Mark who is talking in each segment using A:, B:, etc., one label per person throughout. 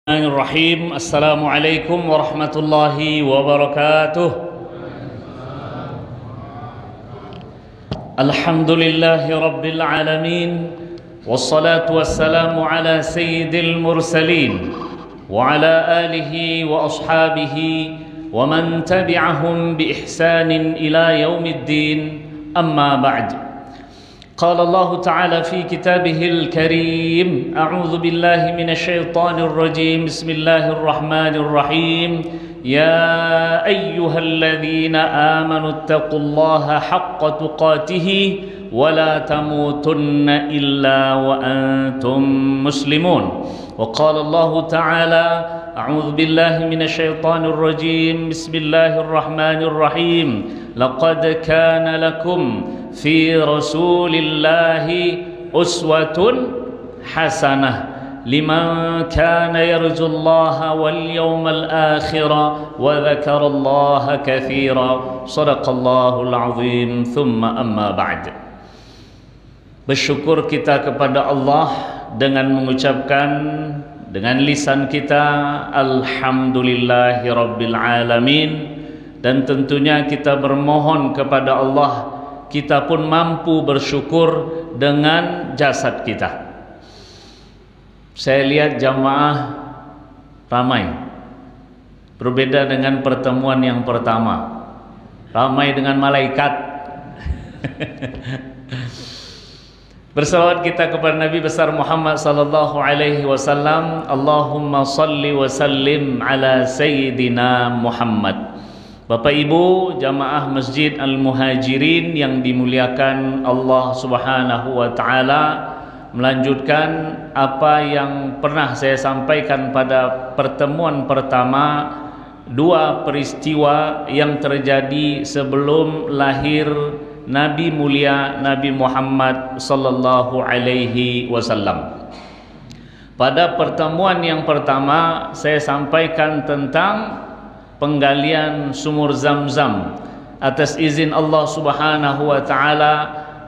A: Bismillahirrahmanirrahim. Assalamualaikum warahmatullahi wabarakatuh. Alhamdulillahi rabbil alamin. Wassalatu wassalamu ala sayyidil mursalin wa ala alihi wa ashabihi wa man tabi'ahum bi ihsanin ila yaumiddin. Amma ba'd. قال الله تعالى في كتابه الكريم: أعوذ بالله من الشيطان الرجيم. بسم الله الرحمن الرحيم. يا أيها الذين آمنوا اتقوا الله حق تقاته ولا تموتن إلا وأنتم مسلمون. وقال الله تعالى: أعوذ بالله من الشيطان الرجيم. بسم الله الرحمن الرحيم. لقد كان لكم في رسول الله أسوة حسنة لمن كان يرجو الله واليوم الآخر وذكر الله كثيرا. صدق الله العظيم. ثم أما بعد. Bersyukur kita kepada Allah dengan mengucapkan dengan lisan kita Alhamdulillahi Rabbil Alamin, dan tentunya kita bermohon kepada Allah kita pun mampu bersyukur dengan jasad kita. Saya lihat jamaah ramai, berbeda dengan pertemuan yang pertama, ramai dengan malaikat. Bersalawat kita kepada Nabi besar Muhammad sallallahu alaihi wasallam. Allahumma salli wa sallim ala sayyidina Muhammad. Bapak Ibu jamaah Masjid Al-Muhajirin yang dimuliakan Allah Subhanahu wa taala, melanjutkan apa yang pernah saya sampaikan pada pertemuan pertama, dua peristiwa yang terjadi sebelum lahir Nabi mulia Nabi Muhammad sallallahu alaihi wasallam. Pada pertemuan yang pertama saya sampaikan tentang penggalian sumur Zam-Zam atas izin Allah Subhanahu wa taala.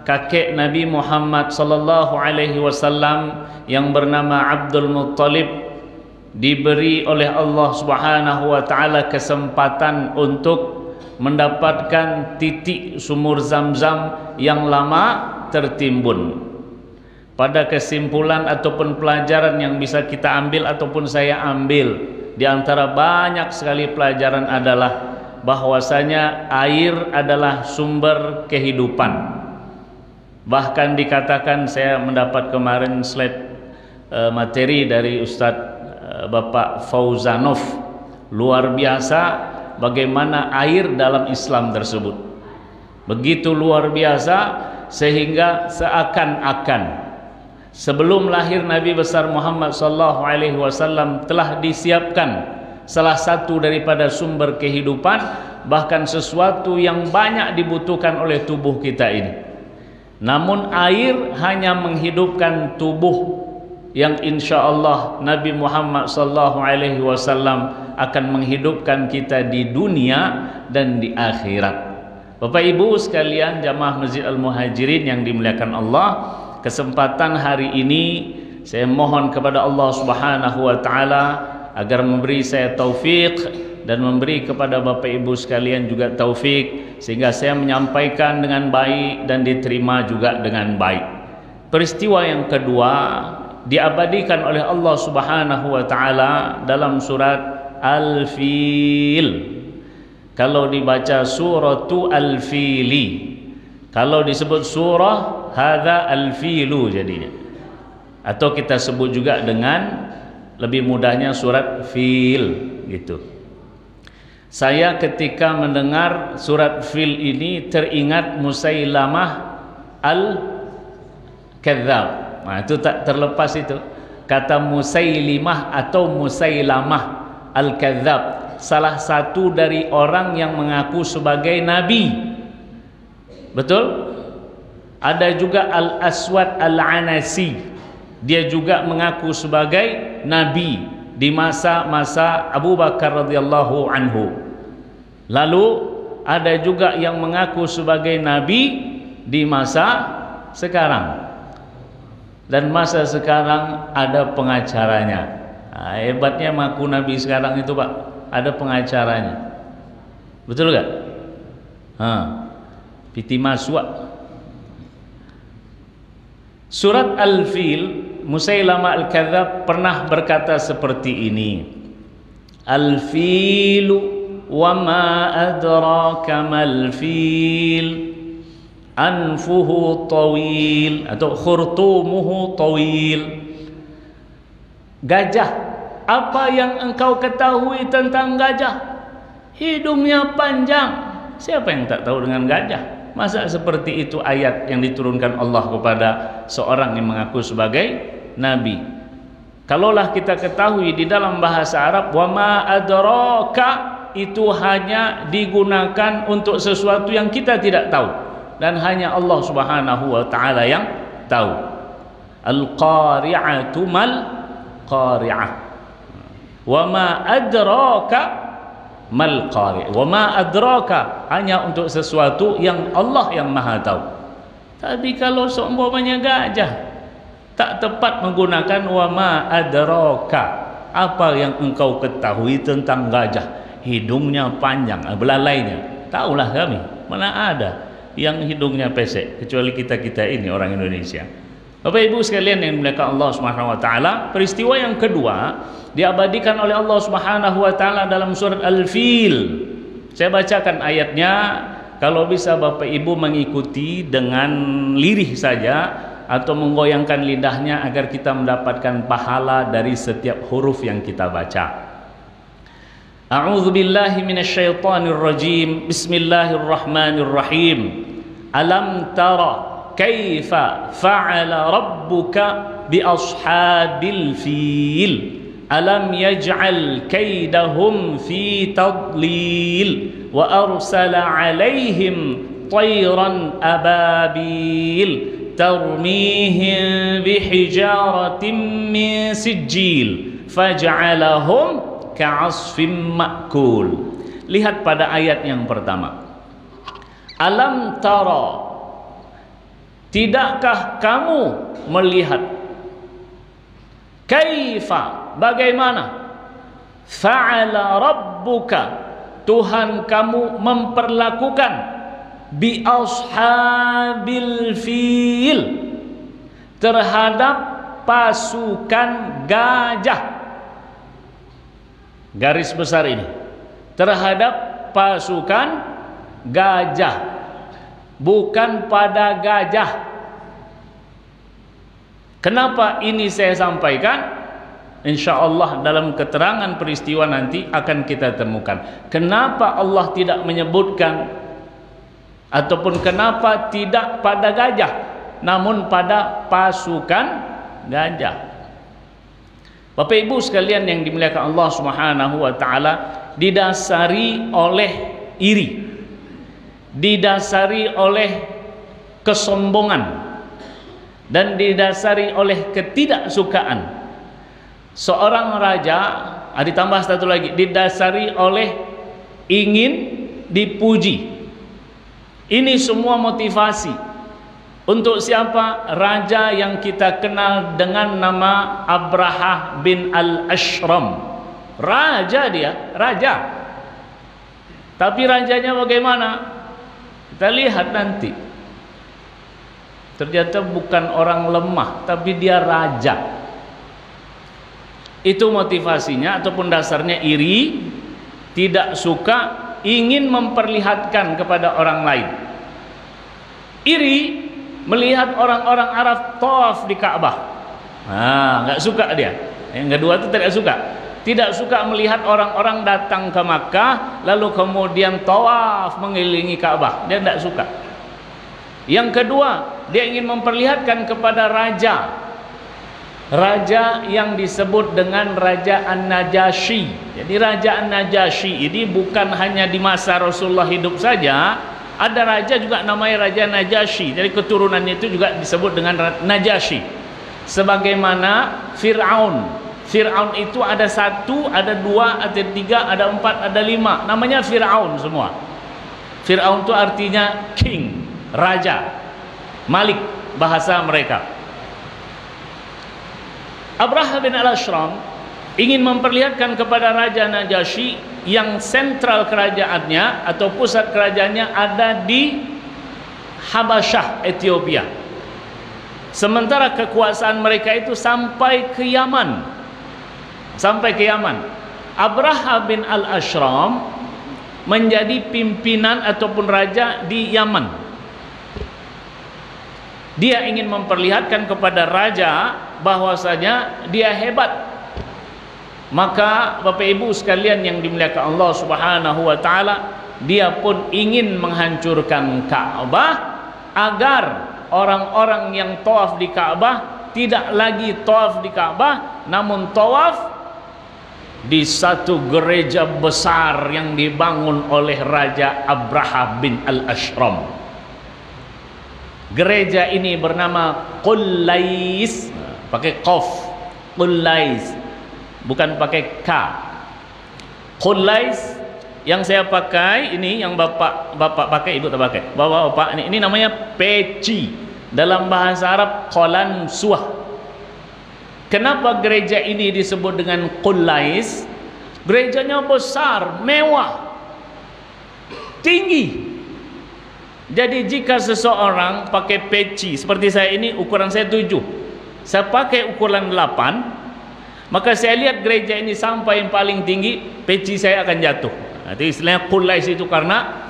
A: Kakek Nabi Muhammad sallallahu alaihi wasallam yang bernama Abdul Muttalib diberi oleh Allah Subhanahu wa taala kesempatan untuk mendapatkan titik sumur Zam-Zam yang lama tertimbun. Pada kesimpulan ataupun pelajaran yang bisa kita ambil ataupun saya ambil, di antara banyak sekali pelajaran adalah bahwasanya air adalah sumber kehidupan. Bahkan dikatakan, saya mendapat kemarin slide materi dari Ustadz Bapak Fauzanov, luar biasa bagaimana air dalam Islam tersebut. Begitu luar biasa sehingga seakan-akan sebelum lahir Nabi besar Muhammad sallallahu alaihi wasallam telah disiapkan salah satu daripada sumber kehidupan, bahkan sesuatu yang banyak dibutuhkan oleh tubuh kita ini. Namun air hanya menghidupkan tubuh yang insya Allah Nabi Muhammad sallallahu alaihi wasallam akan menghidupkan kita di dunia dan di akhirat. Bapak Ibu sekalian jamaah Masjid Al-Muhajirin yang dimuliakan Allah, kesempatan hari ini saya mohon kepada Allah Subhanahu wa taala agar memberi saya taufik dan memberi kepada Bapak Ibu sekalian juga taufik sehingga saya menyampaikan dengan baik dan diterima juga dengan baik. Peristiwa yang kedua diabadikan oleh Allah Subhanahu wa taala dalam surat Al-Fil. Kalau dibaca suratu Al-Fili, kalau disebut surah hadza al-filu jadinya, atau kita sebut juga dengan lebih mudahnya surat fil gitu. Saya ketika mendengar surat fil ini teringat Musailamah al-Kadzdzab. Nah, itu tak terlepas itu kata Musailimah atau Musailamah al-Kadzdzab, salah satu dari orang yang mengaku sebagai nabi. Betul? Ada juga Al-Aswad Al-Anasi, dia juga mengaku sebagai nabi di masa-masa Abu Bakar radhiyallahu anhu. Lalu ada juga yang mengaku sebagai nabi di masa sekarang. Dan masa sekarang ada pengacaranya. Hebatnya mengaku Nabi sekarang itu Pak, ada pengacaranya. Betul gak? Piti maswa. Surat Al-Fil, Musailamah Al-Kadzab pernah berkata seperti ini. Al-filu wa ma adraka mal fil anfuhu tawil atau khurtumuhu tawil. Gajah, apa yang engkau ketahui tentang gajah? Hidungnya panjang. Siapa yang tak tahu dengan gajah? Masa seperti itu ayat yang diturunkan Allah kepada seorang yang mengaku sebagai Nabi. Kalaulah kita ketahui di dalam bahasa Arab, wa ma adraka, itu hanya digunakan untuk sesuatu yang kita tidak tahu, dan hanya Allah Subhanahu wa taala yang tahu. Al-qari'atu mal qari'ah. Wa ma adraka mal qari'. Wa ma adraka, hanya untuk sesuatu yang Allah yang Maha tahu. Tapi kalau seumpamanya gajah, tak tepat menggunakan wa ma adraka. Apa yang engkau ketahui tentang gajah? Hidungnya panjang, belalainya. Taulah kami, mana ada yang hidungnya pesek kecuali kita-kita ini orang Indonesia. Bapak Ibu sekalian yang dimuliakan Allah Subhanahu wa taala, peristiwa yang kedua diabadikan oleh Allah Subhanahu wa taala dalam surat Al-Fil. Saya bacakan ayatnya, kalau bisa Bapak Ibu mengikuti dengan lirih saja atau menggoyangkan lidahnya agar kita mendapatkan pahala dari setiap huruf yang kita baca. A'udzu billahi minasyaitonir rajim. Bismillahirrahmanirrahim. Alam tara kaifa fa'ala rabbuka bi ashabil fil alam yaj'al kaidahum fi tadlil wa arsala 'alaihim tayran ababil tarmihim bihijaratin min sijil faj'alahum ka'asfim ma'kul. Lihat pada ayat yang pertama. Alam tara, tidakkah kamu melihat? Kaifa, bagaimana? Fa'ala rabbuka, Tuhan kamu memperlakukan bi ashabil fil, terhadap pasukan gajah. Garis besar ini, terhadap pasukan gajah, bukan pada gajah. Kenapa ini saya sampaikan? Insya Allah dalam keterangan peristiwa nanti akan kita temukan kenapa Allah tidak menyebutkan, ataupun kenapa tidak pada gajah namun pada pasukan gajah. Bapak Ibu sekalian yang dimuliakan Allah Subhanahu wa taala, didasari oleh iri, didasari oleh kesombongan, dan didasari oleh ketidaksukaan seorang raja, ditambah satu lagi, didasari oleh ingin dipuji. Ini semua motivasi untuk siapa? Raja yang kita kenal dengan nama Abrahah bin Al-Ashram. Raja dia, raja. Tapi rajanya bagaimana? Kita lihat nanti. Ternyata bukan orang lemah, tapi dia raja. Itu motivasinya ataupun dasarnya iri, tidak suka, ingin memperlihatkan kepada orang lain. Iri melihat orang-orang Arab tawaf di Ka'bah. Nggak suka dia. Yang kedua itu tidak suka. Tidak suka melihat orang-orang datang ke Makkah lalu kemudian tawaf mengelilingi Ka'bah. Dia tidak suka. Yang kedua, dia ingin memperlihatkan kepada raja, raja yang disebut dengan Raja An-Najasyi. Jadi Raja An-Najasyi ini bukan hanya di masa Rasulullah hidup saja, ada raja juga namanya Raja Najasyi. Jadi keturunannya itu juga disebut dengan Najasyi. Sebagaimana Fir'aun. Fir'aun itu ada satu, ada dua, ada tiga, ada empat, ada lima. Namanya Fir'aun semua. Fir'aun itu artinya king, raja, malik bahasa mereka. Abrahah bin Al-Ashram ingin memperlihatkan kepada Raja Najasyi yang sentral kerajaannya atau pusat kerajaannya ada di Habasyah, Ethiopia. Sementara kekuasaan mereka itu sampai ke Yaman. Sampai ke Yaman. Abraha bin al-Ashram menjadi pimpinan ataupun raja di Yaman. Dia ingin memperlihatkan kepada raja bahwasanya dia hebat. Maka Bapak Ibu sekalian yang dimuliakan Allah Subhanahu wa taala, dia pun ingin menghancurkan Ka'bah agar orang-orang yang tawaf di Ka'bah tidak lagi tawaf di Ka'bah, namun tawaf di satu gereja besar yang dibangun oleh Raja Abraha bin al-Ashram. Gereja ini bernama Qullais, pakai qaf, Qullais, bukan pakai K. Qullais yang saya pakai ini, yang bapak pakai, ibu tak pakai. Bapak ini namanya peci, dalam bahasa Arab Qalansuah. Kenapa gereja ini disebut dengan Qullais? Gerejanya besar, mewah, tinggi. Jadi jika seseorang pakai peci seperti saya ini, ukuran saya 7, saya pakai ukuran 8, maka saya lihat gereja ini sampai yang paling tinggi, peci saya akan jatuh. Itu istilahnya Qullais itu, karena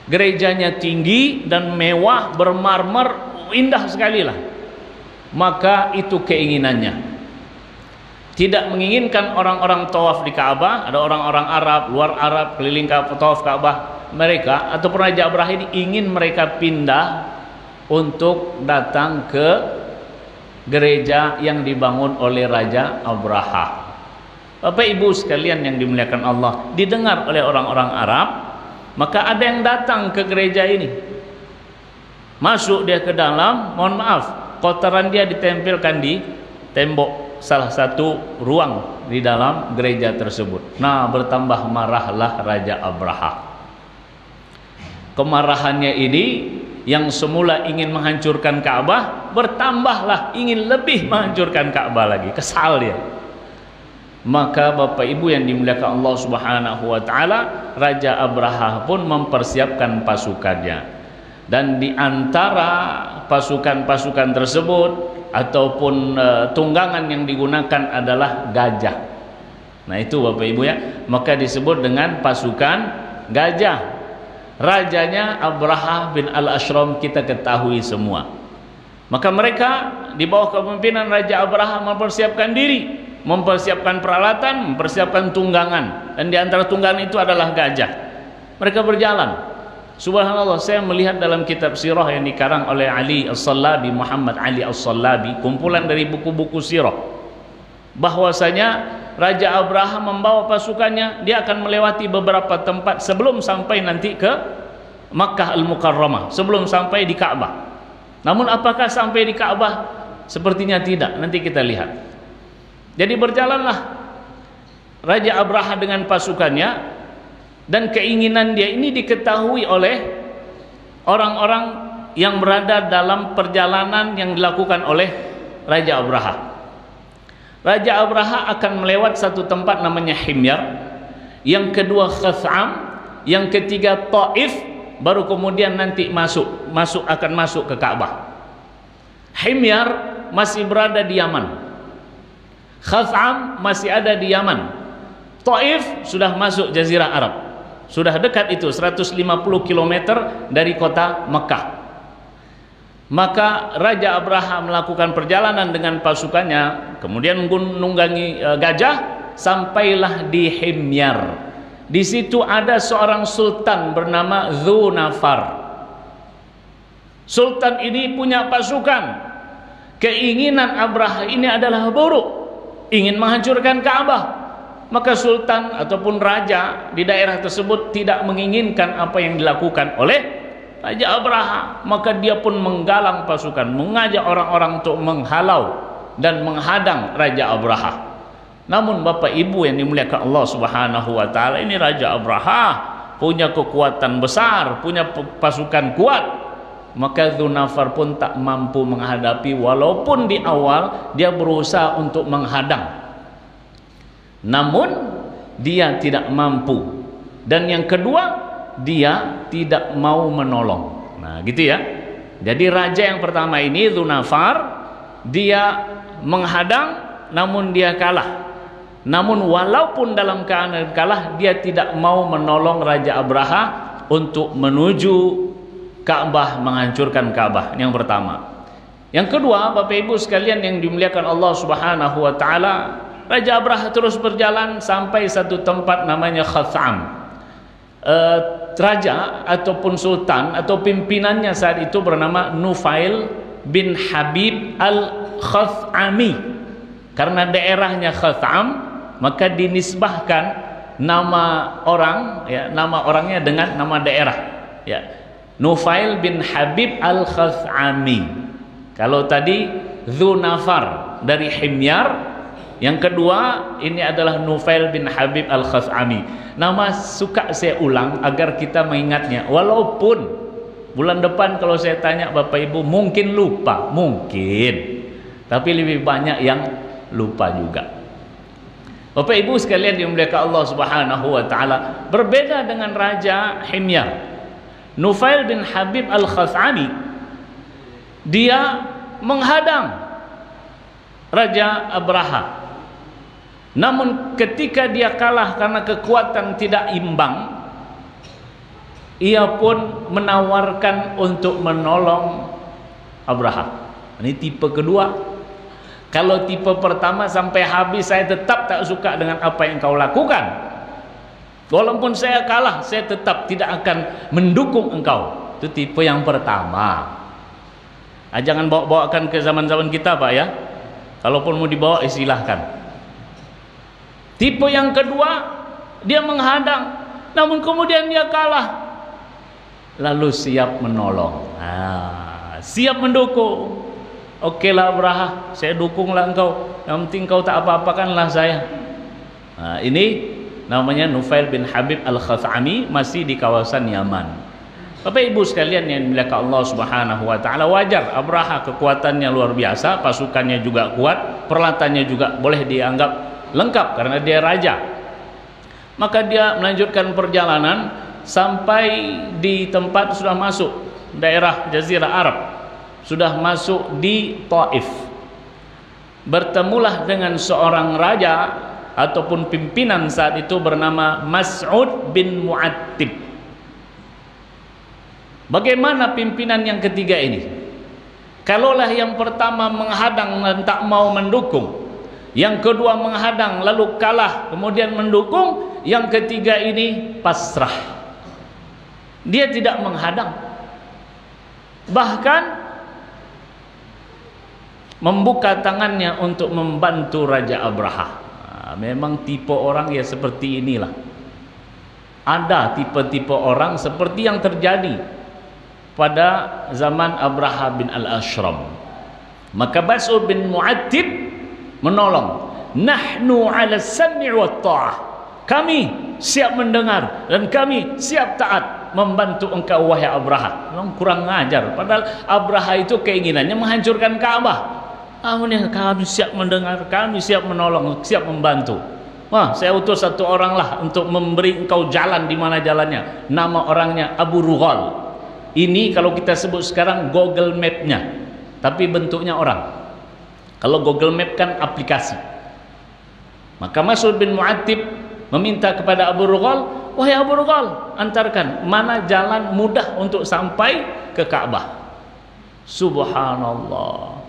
A: gerejanya tinggi dan mewah, bermarmer, indah sekali lah. Maka itu keinginannya. Tidak menginginkan orang-orang tawaf di Ka'bah. Ada orang-orang Arab, luar Arab, keliling tawaf Ka'bah. Mereka ataupun Raja Abraha ini ingin mereka pindah untuk datang ke gereja yang dibangun oleh Raja Abraha. Bapak Ibu sekalian yang dimuliakan Allah, didengar oleh orang-orang Arab, maka ada yang datang ke gereja ini. Masuk dia ke dalam, mohon maaf, kotoran dia ditempelkan di tembok salah satu ruang di dalam gereja tersebut. Nah, bertambah marahlah Raja Abraha. Kemarahannya ini yang semula ingin menghancurkan Ka'bah, bertambahlah ingin lebih menghancurkan Ka'bah lagi. Kesal dia. Maka Bapak Ibu yang dimuliakan Allah Subhanahu wa taala, Raja Abraha pun mempersiapkan pasukannya. Dan di antara pasukan-pasukan tersebut ataupun tunggangan yang digunakan adalah gajah. Nah, itu Bapak Ibu ya, maka disebut dengan pasukan gajah. Rajanya Abraha bin al-Ashram kita ketahui semua. Maka mereka di bawah kepemimpinan Raja Abraha mempersiapkan diri, mempersiapkan peralatan, mempersiapkan tunggangan, dan di antara tunggangan itu adalah gajah. Mereka berjalan. Subhanallah, saya melihat dalam kitab sirah yang dikarang oleh Ali As-Sallabi, Muhammad Ali As-Sallabi, kumpulan dari buku-buku sirah, bahwasanya Raja Abraha membawa pasukannya, dia akan melewati beberapa tempat sebelum sampai nanti ke Makkah Al-Mukarramah, sebelum sampai di Ka'bah. Namun apakah sampai di Ka'bah? Sepertinya tidak, nanti kita lihat. Jadi berjalanlah Raja Abraha dengan pasukannya, dan keinginan dia ini diketahui oleh orang-orang yang berada dalam perjalanan yang dilakukan oleh Raja Abraha. Raja Abraha akan melewat satu tempat namanya Himyar, yang kedua Khath'am, yang ketiga Taif, baru kemudian nanti akan masuk ke Ka'bah. Himyar masih berada di Yaman, Khath'am masih ada di Yaman, Taif sudah masuk Jazirah Arab, sudah dekat itu 150 km dari kota Mekah. Maka Raja Abraha melakukan perjalanan dengan pasukannya, kemudian menunggangi gajah, sampailah di Himyar. Di situ ada seorang sultan bernama Dzunafar. Sultan ini punya pasukan. Keinginan Abraha ini adalah buruk, ingin menghancurkan Ka'bah. Maka sultan ataupun raja di daerah tersebut tidak menginginkan apa yang dilakukan oleh Raja Abraha. Maka dia pun menggalang pasukan, mengajak orang-orang untuk menghalau dan menghadang Raja Abraha. Namun Bapak Ibu yang dimuliakan Allah Subhanahu wa taala, ini Raja Abraha punya kekuatan besar, punya pasukan kuat. Maka Dzunafar pun tak mampu menghadapi, walaupun di awal dia berusaha untuk menghadang. namun dia tidak mampu. Dan yang kedua, dia tidak mau menolong. Nah, gitu ya. Jadi raja yang pertama ini Dzunafar, dia menghadang namun dia kalah. Namun walaupun dalam keadaan kalah, dia tidak mau menolong Raja Abraha untuk menuju Ka'bah, menghancurkan Ka'bah. Yang pertama. Yang kedua, Bapak Ibu sekalian yang dimuliakan Allah Subhanahu wa taala, Raja Abraha terus berjalan sampai satu tempat namanya Khath'am. Raja ataupun sultan atau pimpinannya saat itu bernama Nufail bin Habib al-Khath'ami. Karena daerahnya Khath'am, maka dinisbahkan nama orang, ya, nama orangnya dengan nama daerah, ya. Nufail bin Habib al-Khath'ami. Kalau tadi Dzunafar dari Himyar, yang kedua ini adalah Nufail bin Habib al-Khath'ami. Nama suka saya ulang agar kita mengingatnya. Walaupun bulan depan kalau saya tanya Bapak Ibu mungkin lupa, mungkin. Tapi lebih banyak yang lupa juga. Bapak Ibu sekalian dimuliakan Allah Subhanahu wa taala, berbeda dengan Raja Himyar. Nufail bin Habib al-Khath'ami, dia menghadang Raja Abraha. Namun ketika dia kalah karena kekuatan tidak imbang, ia pun menawarkan untuk menolong Abraha. Ini tipe kedua. Kalau tipe pertama sampai habis saya tetap tak suka dengan apa yang kau lakukan. Walaupun saya kalah, saya tetap tidak akan mendukung engkau. Itu tipe yang pertama. Jangan bawa-bawakan ke zaman-zaman kita, Pak, ya. Kalaupun mau dibawa, silahkan. Tipe yang kedua, dia menghadang, namun kemudian dia kalah, lalu siap menolong, siap mendukung. Oke lah Abraha, saya dukunglah engkau, yang penting kau tak apa-apakanlah saya. Ini namanya Nufail bin Habib al-Khath'ami, masih di kawasan Yaman. Bapak Ibu sekalian yang dimuliakan Allah Subhanahu wa taala, wajar Abraha kekuatannya luar biasa, pasukannya juga kuat, peralatannya juga boleh dianggap lengkap karena dia raja. Maka dia melanjutkan perjalanan sampai di tempat sudah masuk daerah Jazirah Arab, sudah masuk di Taif. Bertemulah dengan seorang raja ataupun pimpinan saat itu bernama Mas'ud bin Mu'attib. Bagaimana pimpinan yang ketiga ini? Kalaulah yang pertama menghadang dan tak mau mendukung, yang kedua menghadang lalu kalah kemudian mendukung, yang ketiga ini pasrah, dia tidak menghadang, bahkan membuka tangannya untuk membantu Raja Abraha. Memang tipe orang ya seperti inilah. Ada tipe-tipe orang seperti yang terjadi pada zaman Abraha bin al-Ashram. Maka Mas'ud bin Mu'attib menolong. Nahnu 'ala as-sam'i wa ta'ah. Kami siap mendengar dan kami siap taat membantu engkau wahai Abraha. Memang kurang ngajar. Padahal Abraha itu keinginannya menghancurkan Ka'bah. Kami siap mendengar, kami siap menolong, siap membantu. Wah, saya utus satu orang lah untuk memberi engkau jalan di mana jalannya. Nama orangnya Abu Rughal. Ini kalau kita sebut sekarang Google Map-nya, tapi bentuknya orang. Kalau Google Map kan aplikasi. Maka Mas'ud bin Mu'attib meminta kepada Abu Rughal, wahai Abu Rughal, antarkan mana jalan mudah untuk sampai ke Ka'bah. Subhanallah.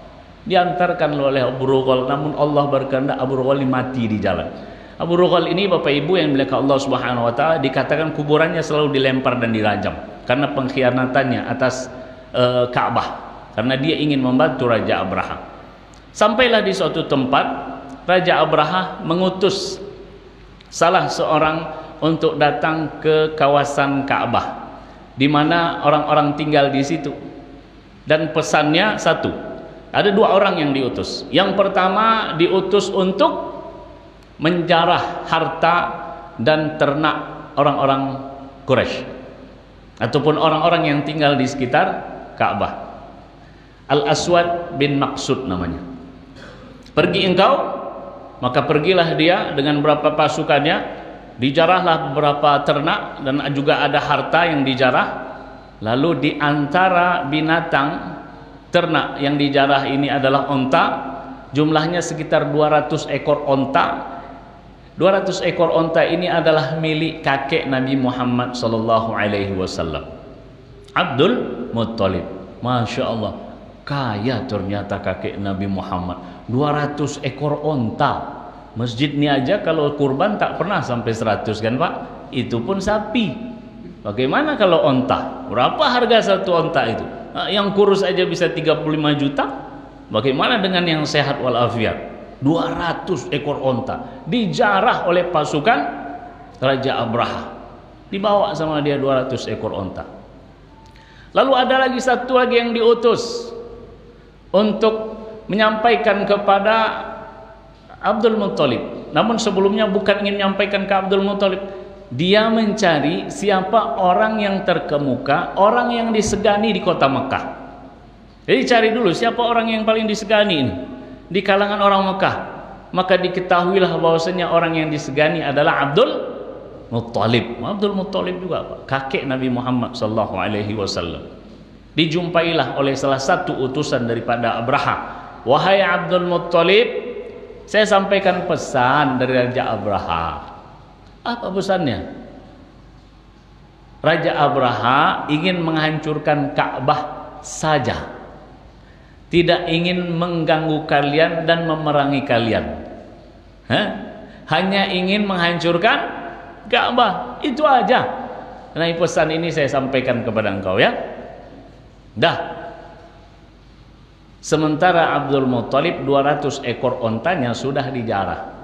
A: Diantarkan oleh Abu Rughal, namun Allah berkehendak Abu Rughal mati di jalan. Abu Rughal ini Bapak Ibu yang dimuliakan Allah Subhanahu wa taala, dikatakan kuburannya selalu dilempar dan dirajam karena pengkhianatannya atas Ka'bah, karena dia ingin membantu Raja Abraha. Sampailah di suatu tempat, Raja Abraha mengutus salah seorang untuk datang ke kawasan Ka'bah, di mana orang-orang tinggal di situ. Dan pesannya satu. Ada dua orang yang diutus. Yang pertama diutus untuk menjarah harta dan ternak orang-orang Quraisy ataupun orang-orang yang tinggal di sekitar Ka'bah. Al-Aswad bin Maqsud namanya. Pergi engkau Maka pergilah dia dengan beberapa pasukannya, dijarahlah beberapa ternak dan juga ada harta yang dijarah. Lalu di antara binatang ternak yang dijarah ini adalah onta, jumlahnya sekitar 200 ekor onta. 200 ekor onta ini adalah milik kakek Nabi Muhammad sallallahu alaihi wasallam, Abdul Muttalib. Masya Allah, kaya ternyata kakek Nabi Muhammad. 200 ekor onta. Masjid ini aja kalau kurban tak pernah sampai 100 kan Pak? Itu pun sapi. Bagaimana kalau onta? Berapa harga satu onta itu? Nah, yang kurus aja bisa 35 juta. Bagaimana dengan yang sehat walafiat? 200 ekor onta dijarah oleh pasukan Raja Abraha. Dibawa sama dia 200 ekor onta. Lalu ada lagi satu lagi yang diutus untuk menyampaikan kepada Abdul Muttalib. Namun sebelumnya bukan ingin menyampaikan ke Abdul Muttalib. Dia mencari siapa orang yang terkemuka, orang yang disegani di kota Mekah. Jadi cari dulu siapa orang yang paling disegani ini di kalangan orang Mekah. Maka diketahuilah bahwasanya orang yang disegani adalah Abdul Muttalib. Abdul Muttalib juga Pak, kakek Nabi Muhammad sallallahu alaihi wasallam. Dijumpailah oleh salah satu utusan daripada Abraha. Wahai Abdul Muttalib, saya sampaikan pesan dari Raja Abraha. Apa pesannya? Raja Abraha ingin menghancurkan Ka'bah saja, tidak ingin mengganggu kalian dan memerangi kalian. Hanya ingin menghancurkan Ka'bah, itu aja. Nah, pesan ini saya sampaikan kepada engkau ya. Dah. Sementara Abdul Muttalib 200 ekor ontanya sudah dijarah.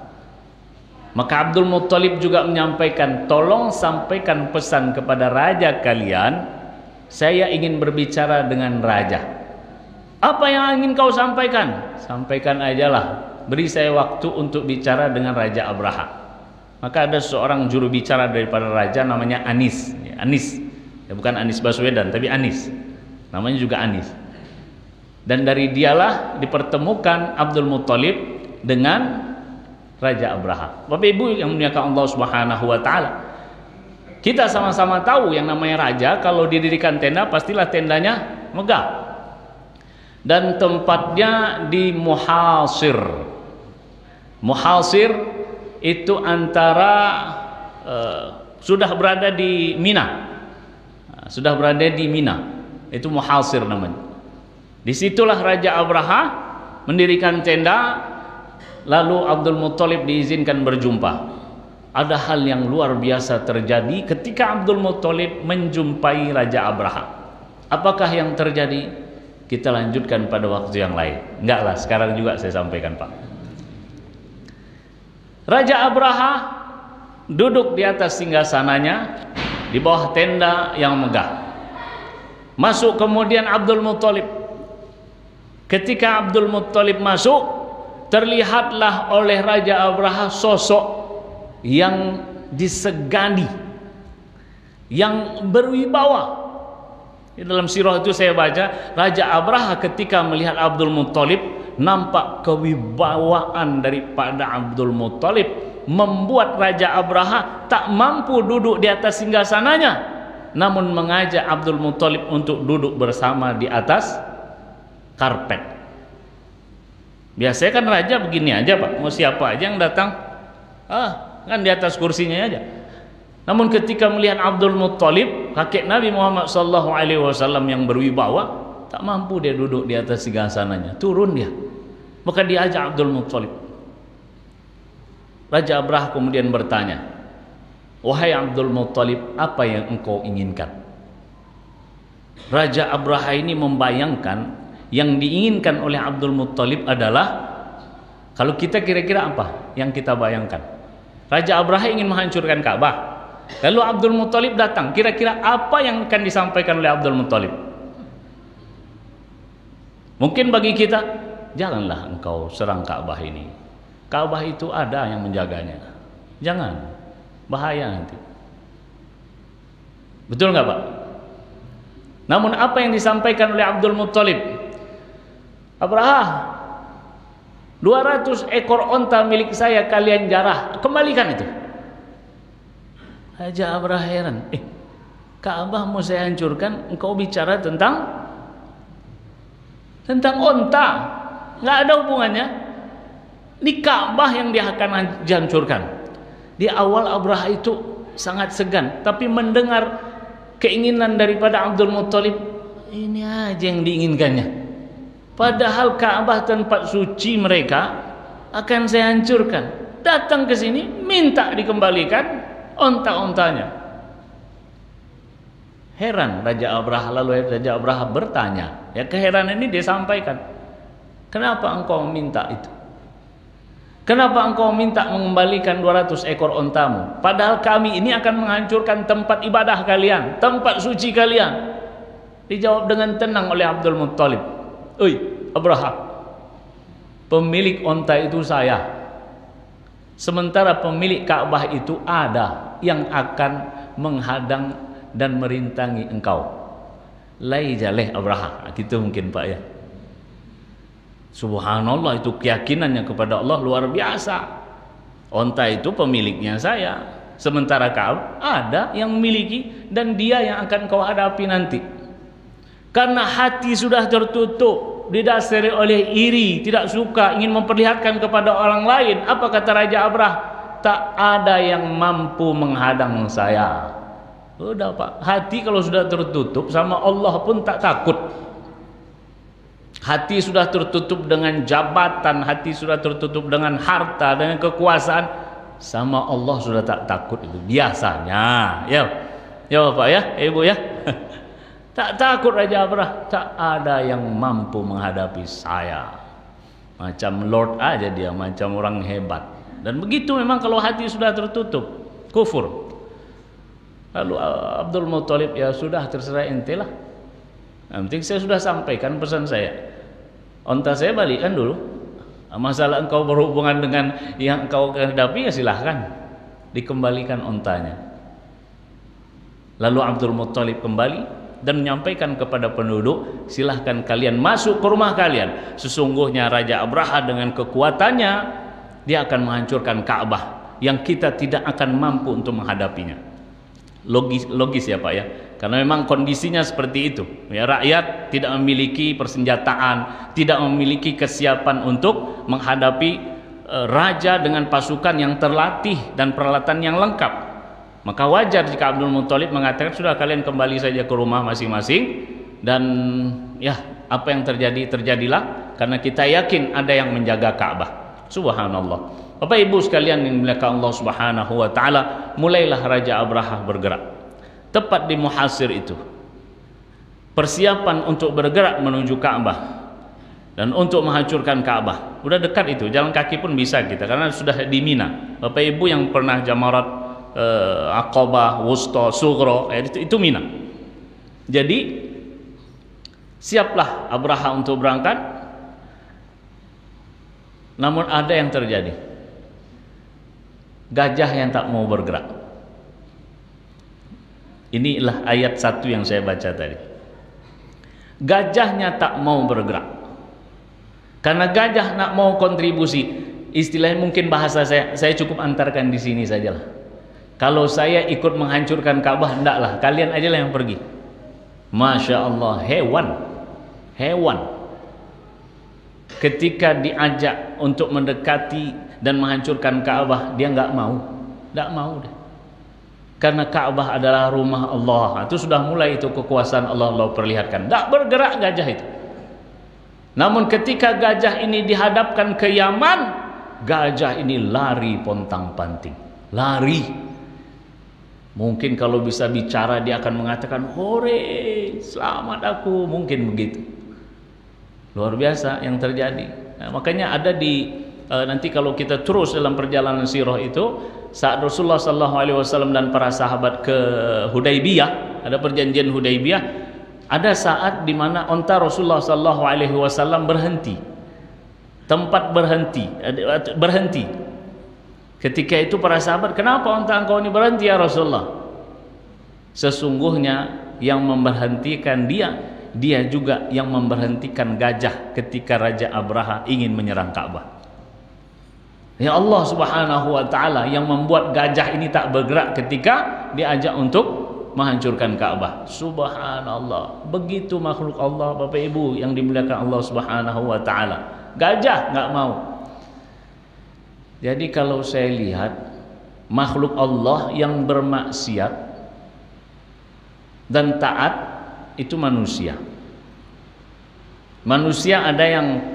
A: Maka Abdul Muttalib juga menyampaikan, tolong sampaikan pesan kepada raja kalian, saya ingin berbicara dengan raja. Apa yang ingin kau sampaikan? Sampaikan ajalah, beri saya waktu untuk bicara dengan Raja Abraha. Maka ada seorang juru bicara daripada raja namanya Anis. Anis, ya, bukan Anies Baswedan, tapi Anis. Namanya juga Anis. Dan dari dialah dipertemukan Abdul Muttalib dengan Raja Abraha. Bapak Ibu yang memuliakan Allah Subhanahu wa taala. Kita sama-sama tahu yang namanya raja kalau didirikan tenda pastilah tendanya megah. Dan tempatnya di Muhasir. Muhasir itu antara sudah berada di Mina. Sudah berada di Mina. Itu Muhasir namanya. Disitulah Raja Abraha mendirikan tenda. Lalu Abdul Muttalib diizinkan berjumpa. Ada hal yang luar biasa terjadi ketika Abdul Muttalib menjumpai Raja Abraha. Apakah yang terjadi? Kita lanjutkan pada waktu yang lain. Enggak lah, sekarang juga saya sampaikan Pak. Raja Abraha duduk di atas singgasananya di bawah tenda yang megah. Masuk kemudian Abdul Muttalib. Ketika Abdul Muttalib masuk, terlihatlah oleh Raja Abraha sosok yang disegani, yang berwibawa. Di dalam sirah itu saya baca, Raja Abraha ketika melihat Abdul Muttalib, nampak kewibawaan daripada Abdul Muttalib membuat Raja Abraha tak mampu duduk di atas singgasananya, namun mengajak Abdul Muttalib untuk duduk bersama di atas karpet. Biasanya kan raja begini aja Pak, mau siapa aja yang datang, kan di atas kursinya aja. Namun ketika melihat Abdul Muttalib, kakek Nabi Muhammad SAW yang berwibawa, tak mampu dia duduk di atas singgasananya, turun dia. Maka diajak Abdul Muttalib. Raja Abraha kemudian bertanya, wahai Abdul Muttalib, apa yang engkau inginkan? Raja Abraha ini membayangkan yang diinginkan oleh Abdul Muttalib adalah, kalau kita kira-kira apa yang kita bayangkan? Raja Abraha ingin menghancurkan Ka'bah. Lalu Abdul Muttalib datang, kira-kira apa yang akan disampaikan oleh Abdul Muttalib? Mungkin bagi kita, janganlah engkau serang Ka'bah ini. Ka'bah itu ada yang menjaganya. Jangan, bahaya nanti. Betul nggak Pak? Namun apa yang disampaikan oleh Abdul Muttalib? Abraha, 200 ekor onta milik saya kalian jarah, kembalikan itu. Raja Abraha heran, Ka'bah mau saya hancurkan, engkau bicara tentang onta, nggak ada hubungannya. Ini Ka'bah yang dia akan dihancurkan. Di awal Abraha itu sangat segan, tapi mendengar keinginan daripada Abdul Muttalib, ini aja yang diinginkannya. Padahal Ka'bah tempat suci mereka akan saya hancurkan. Datang ke sini minta dikembalikan onta-ontanya. Heran Raja Abraha, lalu Raja Abraha bertanya, ya keheranan ini dia sampaikan, kenapa engkau minta itu? Kenapa engkau minta mengembalikan 200 ekor ontamu? Padahal kami ini akan menghancurkan tempat ibadah kalian, tempat suci kalian. Dijawab dengan tenang oleh Abdul Muttalib, "Oi, Abraha, pemilik onta itu saya. Sementara pemilik Ka'bah itu ada yang akan menghadang dan merintangi engkau. Lai jaleh Abraha." Gitu mungkin Pak ya. Subhanallah, itu keyakinannya kepada Allah luar biasa. Onta itu pemiliknya saya, sementara Ka'bah ada yang memiliki dan dia yang akan kau hadapi nanti. Karena hati sudah tertutup, didasari oleh iri, tidak suka, ingin memperlihatkan kepada orang lain. Apa kata Raja Abraha? Tak ada yang mampu menghadang saya. Udah Pak, hati kalau sudah tertutup sama Allah pun tak takut. Hati sudah tertutup dengan jabatan, hati sudah tertutup dengan harta, dengan kekuasaan, sama Allah sudah tak takut itu biasanya. Ya Bapak ya, Ibu ya. Tak takut Raja Abraha, tak ada yang mampu menghadapi saya. Macam Lord aja dia, macam orang hebat. Dan begitu memang kalau hati sudah tertutup, kufur. Lalu Abdul Muttalib, ya sudah terserah ente lah. Yang penting saya sudah sampaikan pesan saya. Onta saya balikkan dulu. Masalah engkau berhubungan dengan yang engkau hadapi, ya silahkan dikembalikan ontanya. Lalu Abdul Muttalib kembali dan menyampaikan kepada penduduk, silahkan kalian masuk ke rumah kalian. Sesungguhnya Raja Abraha dengan kekuatannya, dia akan menghancurkan Ka'bah yang kita tidak akan mampu untuk menghadapinya. Logis ya Pak ya, karena memang kondisinya seperti itu ya. Rakyat tidak memiliki persenjataan, tidak memiliki kesiapan untuk menghadapi raja dengan pasukan yang terlatih dan peralatan yang lengkap. Maka wajar jika Abdul Muttalib mengatakan, sudah kalian kembali saja ke rumah masing-masing, dan ya apa yang terjadi terjadilah, karena kita yakin ada yang menjaga Ka'bah. Subhanallah. Bapak Ibu sekalian yang dimuliakan Allah Subhanahu wa taala, mulailah Raja Abraha bergerak. Tepat di Muhasir itu, persiapan untuk bergerak menuju Ka'bah dan untuk menghancurkan Ka'bah. Udah dekat itu, jalan kaki pun bisa kita, karena sudah di Mina. Bapak Ibu yang pernah jamarat Aqabah, Wusta, Sughra, itu Mina. Jadi siaplah Abraha untuk berangkat. Namun ada yang terjadi. Gajah yang tak mau bergerak. Inilah ayat 1 yang saya baca tadi. Gajahnya tak mau bergerak. Karena gajah nak mau kontribusi. Istilahnya mungkin bahasa saya cukup antarkan di sini sajalah. Kalau saya ikut menghancurkan Ka'bah, hendaklah kalian aja lah yang pergi. Masya Allah, hewan. Ketika diajak untuk mendekati dan menghancurkan Ka'bah, dia nggak mau deh. Karena Ka'bah adalah rumah Allah. Itu sudah mulai itu kekuasaan Allah perlihatkan. Tak bergerak gajah itu. Namun ketika gajah ini dihadapkan ke Yaman, gajah ini lari pontang-panting, lari. Mungkin kalau bisa bicara dia akan mengatakan, hore, selamat aku, mungkin begitu. Luar biasa yang terjadi. Nah, makanya ada di nanti kalau kita terus dalam perjalanan sirah itu, saat Rasulullah SAW dan para sahabat ke Hudaybiyah, ada perjanjian Hudaybiyah, ada saat di mana onta Rasulullah SAW berhenti, tempat berhenti. Ketika itu para sahabat, kenapa onta engkau ini berhenti ya Rasulullah? Sesungguhnya yang memberhentikan dia juga yang memberhentikan gajah ketika Raja Abraha ingin menyerang Ka'bah. Ya Allah Subhanahu wa taala yang membuat gajah ini tak bergerak ketika diajak untuk menghancurkan Ka'bah. Subhanallah. Begitu makhluk Allah, Bapak Ibu yang dimuliakan Allah Subhanahu wa taala. Gajah nggak mau. Jadi kalau saya lihat makhluk Allah yang bermaksiat dan taat itu manusia. Manusia ada yang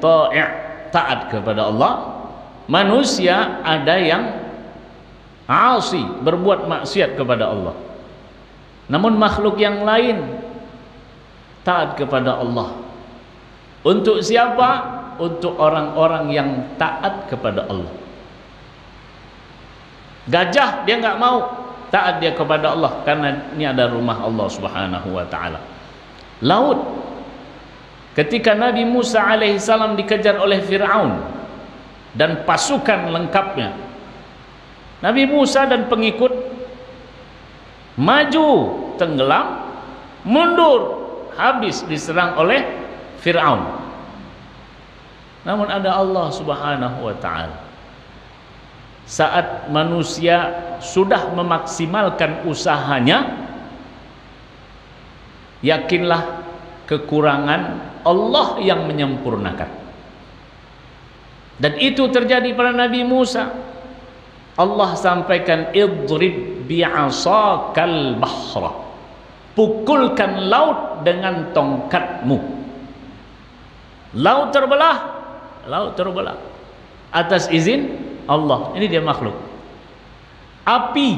A: taat kepada Allah. Manusia ada yang asi, berbuat maksiat kepada Allah. Namun makhluk yang lain taat kepada Allah. Untuk siapa? Untuk orang-orang yang taat kepada Allah. Gajah dia nggak mau, taat dia kepada Allah karena ini ada rumah Allah Subhanahu wa taala. Laut, ketika Nabi Musa alaihissalam dikejar oleh Fir'aun dan pasukan lengkapnya, Nabi Musa dan pengikut maju tenggelam, mundur, habis diserang oleh Fir'aun. Namun ada Allah Subhanahu wa taala. Saat manusia sudah memaksimalkan usahanya, yakinlah kekurangan Allah yang menyempurnakan. Dan itu terjadi pada Nabi Musa. Allah sampaikan idrib bi'asakal bahra. Pukulkan laut dengan tongkatmu. Laut terbelah. Laut terbelah atas izin Allah. Ini dia makhluk. Api,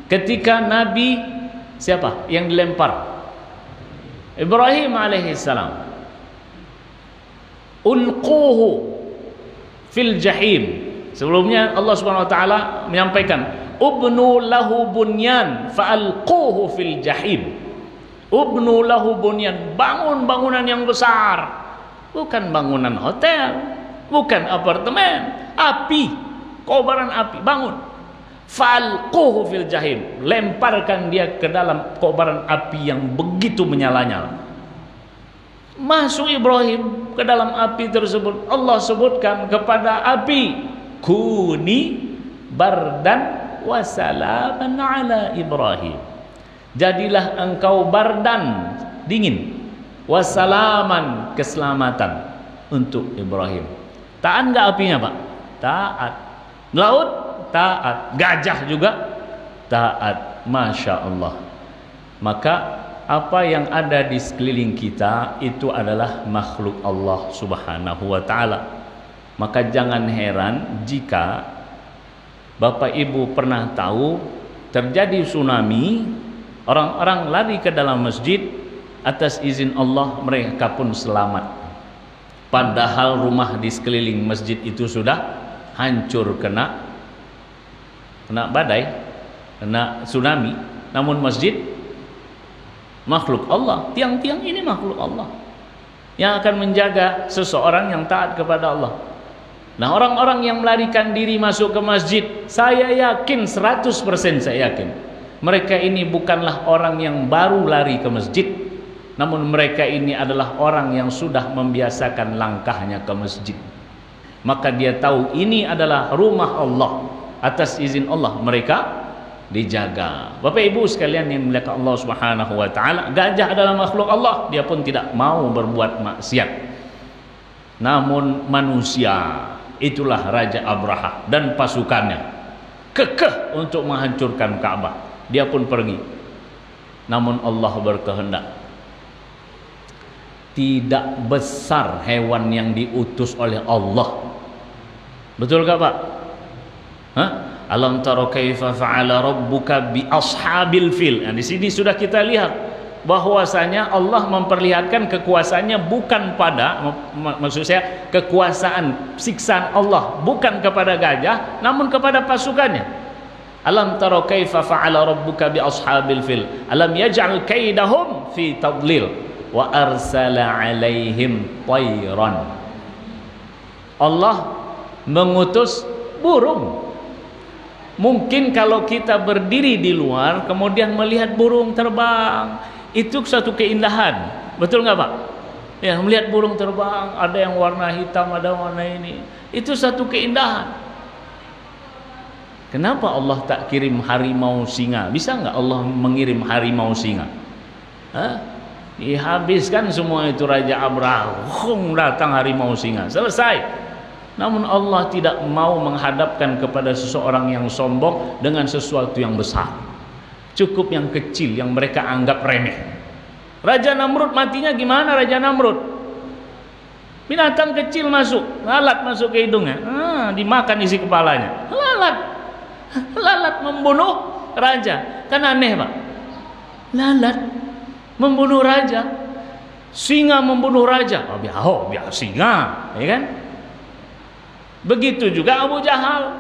A: ketika Nabi siapa yang dilempar? Ibrahim alaihissalam. Ulquhu fil jahim. Sebelumnya Allah Subhanahu wa taala menyampaikan ubnu lahu bunyan fa'alquhu fil jahim. Ubnu lahu bunyan, bangun bangunan yang besar, bukan bangunan hotel, bukan apartemen, api, kobaran api, bangun. Fa'alquhu fil jahim, lemparkan dia ke dalam kobaran api yang begitu menyala-nyala. Masuk Ibrahim ke dalam api tersebut. Allah sebutkan kepada api, kuni bardan wa salaman ala Ibrahim. Jadilah engkau bardan, dingin, wasalaman, keselamatan untuk Ibrahim. Taat enggak apinya, Pak? Taat. Laut taat, gajah juga taat. Masya Allah. Maka apa yang ada di sekeliling kita itu adalah makhluk Allah Subhanahu wa taala. Maka jangan heran jika Bapak Ibu pernah tahu terjadi tsunami, orang-orang lari ke dalam masjid, atas izin Allah mereka pun selamat. Padahal rumah di sekeliling masjid itu sudah hancur kena badai, kena tsunami. Namun masjid makhluk Allah, tiang-tiang ini makhluk Allah yang akan menjaga seseorang yang taat kepada Allah. Nah, orang-orang yang melarikan diri masuk ke masjid, saya yakin 100% saya yakin mereka ini bukanlah orang yang baru lari ke masjid, namun mereka ini adalah orang yang sudah membiasakan langkahnya ke masjid. Maka dia tahu ini adalah rumah Allah, atas izin Allah mereka dijaga. Bapak Ibu sekalian yang dimuliakan Allah Subhanahu wa taala, gajah adalah makhluk Allah, dia pun tidak mau berbuat maksiat. Namun manusia, itulah Raja Abraha dan pasukannya kekeh untuk menghancurkan Ka'bah. Dia pun pergi. Namun Allah berkehendak. Tidak besar hewan yang diutus oleh Allah. Betul gak, Pak? Hah? Alam tara kaifa fa'ala rabbuka bi ashabil fil. Nah, di sini sudah kita lihat bahwasanya Allah memperlihatkan kekuasaannya bukan pada, maksud saya kekuasaan siksaan Allah bukan kepada gajah, namun kepada pasukannya. Alam tara kaifa fa'ala rabbuka bi ashabil fil. Alam yaj'al kaidahum fi tadlil wa arsala 'alaihim tayran. Allah mengutus burung. Mungkin kalau kita berdiri di luar kemudian melihat burung terbang, itu satu keindahan. Betul nggak, Pak? Ya, melihat burung terbang, ada yang warna hitam, ada warna ini. Itu satu keindahan. Kenapa Allah tak kirim harimau singa? Bisa nggak Allah mengirim harimau singa? Dihabiskan semua itu Raja Abraha. Datang harimau singa. Selesai. Namun Allah tidak mau menghadapkan kepada seseorang yang sombong dengan sesuatu yang besar. Cukup yang kecil yang mereka anggap remeh. Raja Namrud matinya gimana Raja Namrud? Binatang kecil masuk, lalat masuk ke hidungnya, dimakan isi kepalanya. Lalat membunuh raja. Kan aneh Pak. Lalat membunuh raja, singa membunuh raja. Biar singa, ya kan? Begitu juga Abu Jahal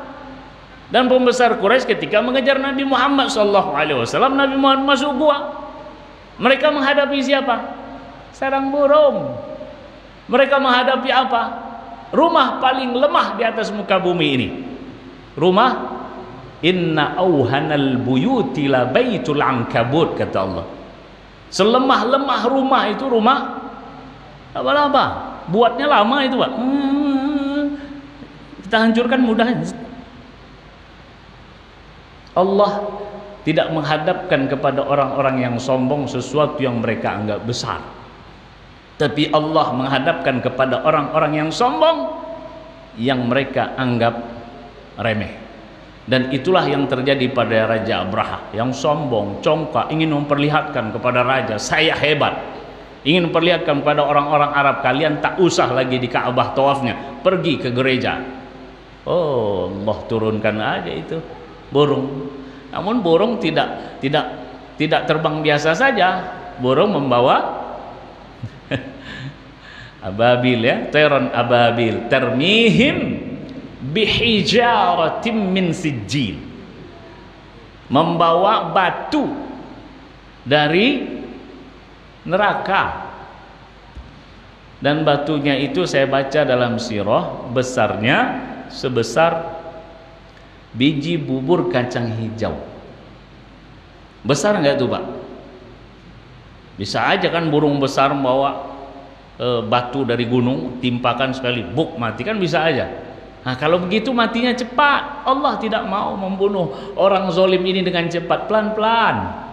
A: dan pembesar Quraisy ketika mengejar Nabi Muhammad SAW. Nabi Muhammad masuk gua. Mereka menghadapi siapa? Sarang burung. Mereka menghadapi apa? Rumah paling lemah di atas muka bumi ini. Rumah, inna auhanal buyuti la baitul ankabut, kata Allah. Selemah-lemah rumah itu rumah apa-apa. Buatnya lama itu Pak. Kita hancurkan mudahnya. Allah tidak menghadapkan kepada orang-orang yang sombong sesuatu yang mereka anggap besar, tapi Allah menghadapkan kepada orang-orang yang sombong yang mereka anggap remeh. Dan itulah yang terjadi pada Raja Abraha yang sombong, congkak, ingin memperlihatkan kepada raja, saya hebat. Ingin memperlihatkan kepada orang-orang Arab, kalian tak usah lagi di Ka'bah tawafnya, pergi ke gereja. Oh, Allah turunkan aja itu burung. Namun burung tidak terbang biasa saja. Burung membawa ababil, ya, tayran ababil termihim bihijaratim min sijil, membawa batu dari neraka. Dan batunya itu saya baca dalam sirah, besarnya sebesar biji bubur kacang hijau. Besar nggak tuh Pak? Bisa aja kan burung besar membawa batu dari gunung, timpakan sekali, buk, mati kan, bisa aja. Nah kalau begitu matinya cepat. Allah tidak mau membunuh orang zalim ini dengan cepat, pelan-pelan.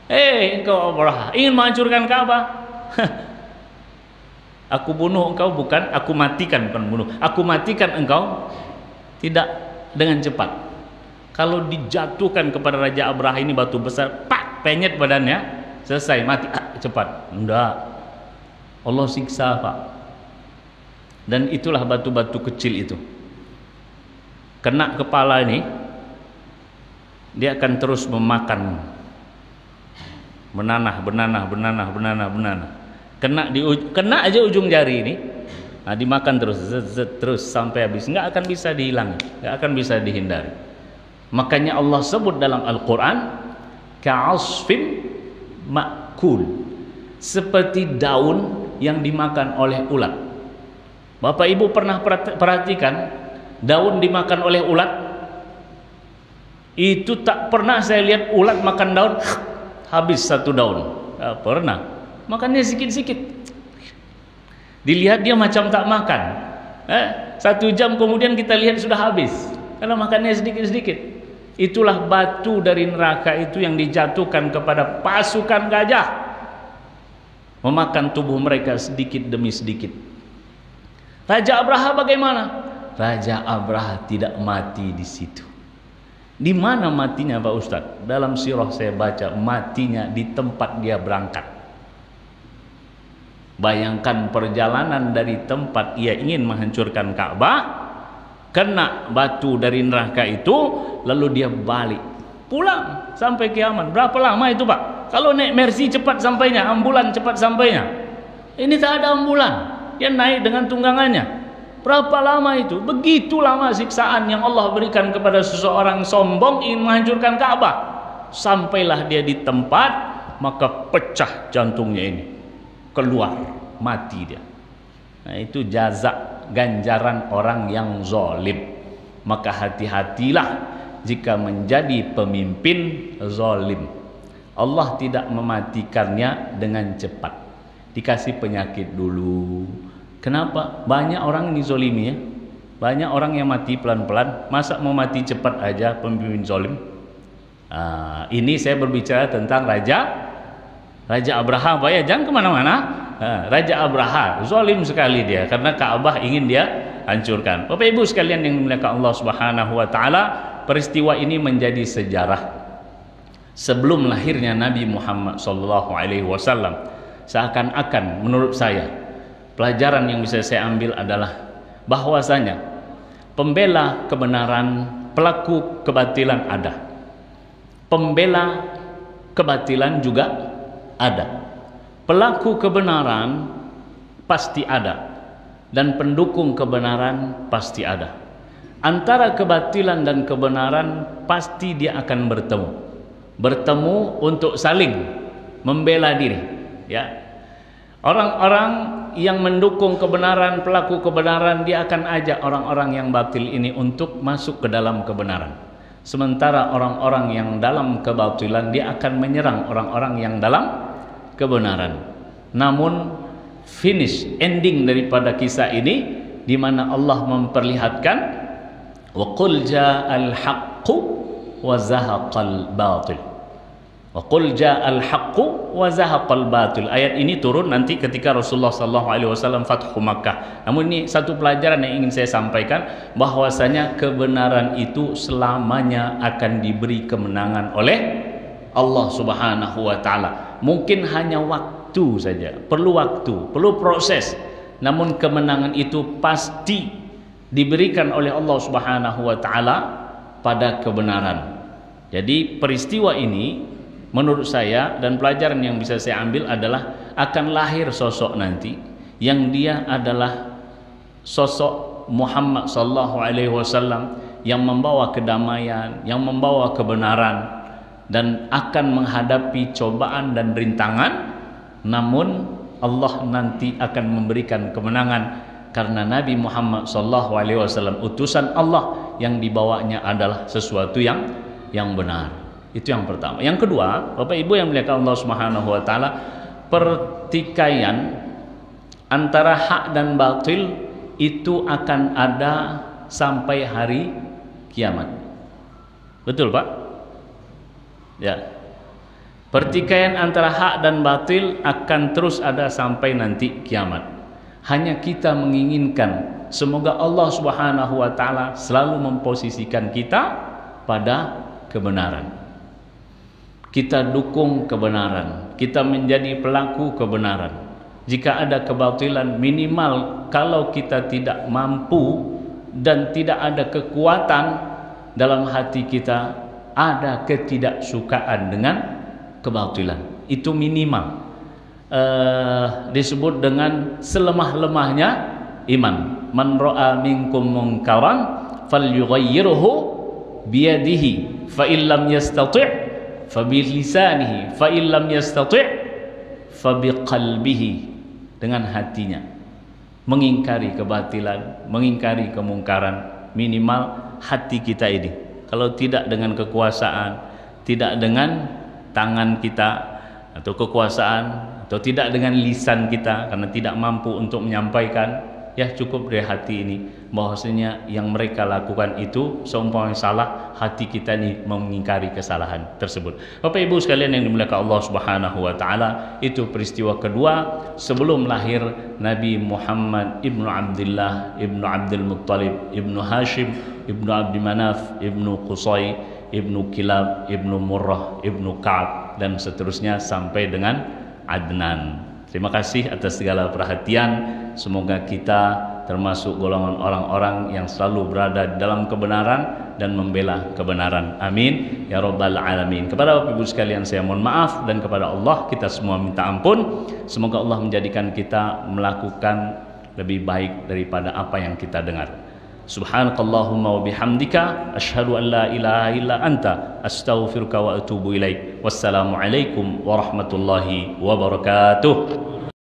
A: Engkau Abraha ingin menghancurkan Ka'bah? Aku bunuh engkau bukan, aku matikan, bukan bunuh. Aku matikan engkau tidak dengan cepat. Kalau dijatuhkan kepada Raja Abraha ini batu besar, pak, penyet badannya, selesai, mati, cepat. Enggak. Allah siksa Pak. Dan itulah batu-batu kecil itu. Kena kepala ini, dia akan terus memakan, benanah. Kena aja ujung jari ini, nah dimakan terus sampai habis, nggak akan bisa dihilangi, nggak akan bisa dihindari. Makanya Allah sebut dalam Al-Quran, ka'asfin ma'kul, seperti daun yang dimakan oleh ulat. Bapak Ibu pernah perhatikan daun dimakan oleh ulat? Itu tak pernah saya lihat ulat makan daun habis satu daun, tak pernah. Makannya sikit-sikit. Dilihat dia macam tak makan. 1 jam kemudian kita lihat sudah habis, karena makannya sedikit-sedikit. Itulah batu dari neraka itu yang dijatuhkan kepada pasukan gajah, memakan tubuh mereka sedikit demi sedikit. Raja Abraha bagaimana? Raja Abraha tidak mati di situ. Di mana matinya Pak Ustadz? Dalam sirah saya baca, matinya di tempat dia berangkat. Bayangkan perjalanan dari tempat ia ingin menghancurkan Ka'bah, kena batu dari neraka itu, lalu dia balik pulang sampai ke Yaman. Berapa lama itu Pak? Kalau naik Mercy cepat sampainya, ambulan cepat sampainya. Ini tak ada ambulan, dia naik dengan tunggangannya. Berapa lama itu? Begitu lama siksaan yang Allah berikan kepada seseorang sombong ingin menghancurkan Ka'bah. Sampailah dia di tempat, maka pecah jantungnya ini, keluar, mati dia. Nah itu jazak, ganjaran orang yang zalim. Maka hati-hatilah jika menjadi pemimpin zalim. Allah tidak mematikannya dengan cepat, dikasih penyakit dulu. Kenapa? Banyak orang ini zolimi ya. Banyak orang yang mati pelan-pelan, masa mau mati cepat aja pemimpin zalim? Ini saya berbicara tentang Raja Abraha, Pak ya, jangan kemana-mana. Raja Abraha, zalim sekali dia, karena Ka'bah ingin dia hancurkan. Bapak Ibu sekalian yang dimuliakan Allah Subhanahu wa taala, peristiwa ini menjadi sejarah. Sebelum lahirnya Nabi Muhammad SAW, seakan-akan menurut saya pelajaran yang bisa saya ambil adalah bahwasanya pembela kebenaran, pelaku kebatilan ada. Pembela kebatilan juga ada. Pelaku kebenaran pasti ada, dan pendukung kebenaran pasti ada. Antara kebatilan dan kebenaran pasti dia akan bertemu untuk saling membela diri, ya. Orang-orang yang mendukung kebenaran, pelaku kebenaran, dia akan ajak orang-orang yang batil ini untuk masuk ke dalam kebenaran. Sementara orang-orang yang dalam kebatilan, dia akan menyerang orang-orang yang dalam kebenaran. Namun ending daripada kisah ini di mana Allah memperlihatkan wa qul ja'al haqqu wa zahaqal batil. Wa qul ja'al haqqu wa zahaqal batil. Ayat ini turun nanti ketika Rasulullah sallallahu alaihi wasallam Fathu Makkah. Namun ini satu pelajaran yang ingin saya sampaikan, bahwasanya kebenaran itu selamanya akan diberi kemenangan oleh Allah Subhanahu wa taala. Mungkin hanya waktu saja, perlu waktu, perlu proses. Namun kemenangan itu pasti diberikan oleh Allah Subhanahu wa taala pada kebenaran. Jadi peristiwa ini menurut saya, dan pelajaran yang bisa saya ambil adalah akan lahir sosok nanti yang dia adalah sosok Muhammad sallallahu alaihi wasallam yang membawa kedamaian, yang membawa kebenaran, dan akan menghadapi cobaan dan rintangan. Namun Allah nanti akan memberikan kemenangan karena Nabi Muhammad SAW utusan Allah, yang dibawanya adalah sesuatu yang benar. Itu yang pertama. Yang kedua, Bapak Ibu yang muliakan Allah Subhanahu wa taala, pertikaian antara hak dan batil itu akan ada sampai hari kiamat. Betul, Pak? Ya, pertikaian antara hak dan batil akan terus ada sampai nanti kiamat. Hanya kita menginginkan semoga Allah Subhanahu wa taala selalu memposisikan kita pada kebenaran. Kita dukung kebenaran, kita menjadi pelaku kebenaran. Jika ada kebatilan, minimal kalau kita tidak mampu dan tidak ada kekuatan dalam hati kita, ada ketidaksukaan dengan kebatilan, itu minimal. Disebut dengan selemah-lemahnya iman. Man ra'a minkum munkaran falyughayyirhu biyadihi fa illam yastati' fa bilisanihi fa illam yastati' fa biqalbihi, dengan hatinya mengingkari kebatilan, mengingkari kemungkaran. Minimal hati kita ini. Kalau tidak dengan kekuasaan, tidak dengan tangan kita atau kekuasaan, atau tidak dengan lisan kita karena tidak mampu untuk menyampaikan, ya cukup dari hati ini, bahwasanya yang mereka lakukan itu seumpama salah, hati kita ini mengingkari kesalahan tersebut. Bapak Ibu sekalian yang dimuliakan Allah Subhanahu wa taala, itu peristiwa kedua sebelum lahir Nabi Muhammad ibnu Abdullah ibnu Abdul Muttalib ibnu Hashim ibnu Abdi Manaf ibnu Qusay ibnu Kilab ibnu Murrah ibnu Ka'ab dan seterusnya sampai dengan Adnan. Terima kasih atas segala perhatian. Semoga kita termasuk golongan orang-orang yang selalu berada dalam kebenaran dan membela kebenaran. Amin ya rabbal alamin. Kepada Bapak Ibu sekalian saya mohon maaf, dan kepada Allah kita semua minta ampun. Semoga Allah menjadikan kita melakukan lebih baik daripada apa yang kita dengar. Subhanakallahumma wa bihamdika asyhadu an la ilaha illa anta astaghfiruka wa atubu ilaik. Wassalamualaikum warahmatullahi wabarakatuh.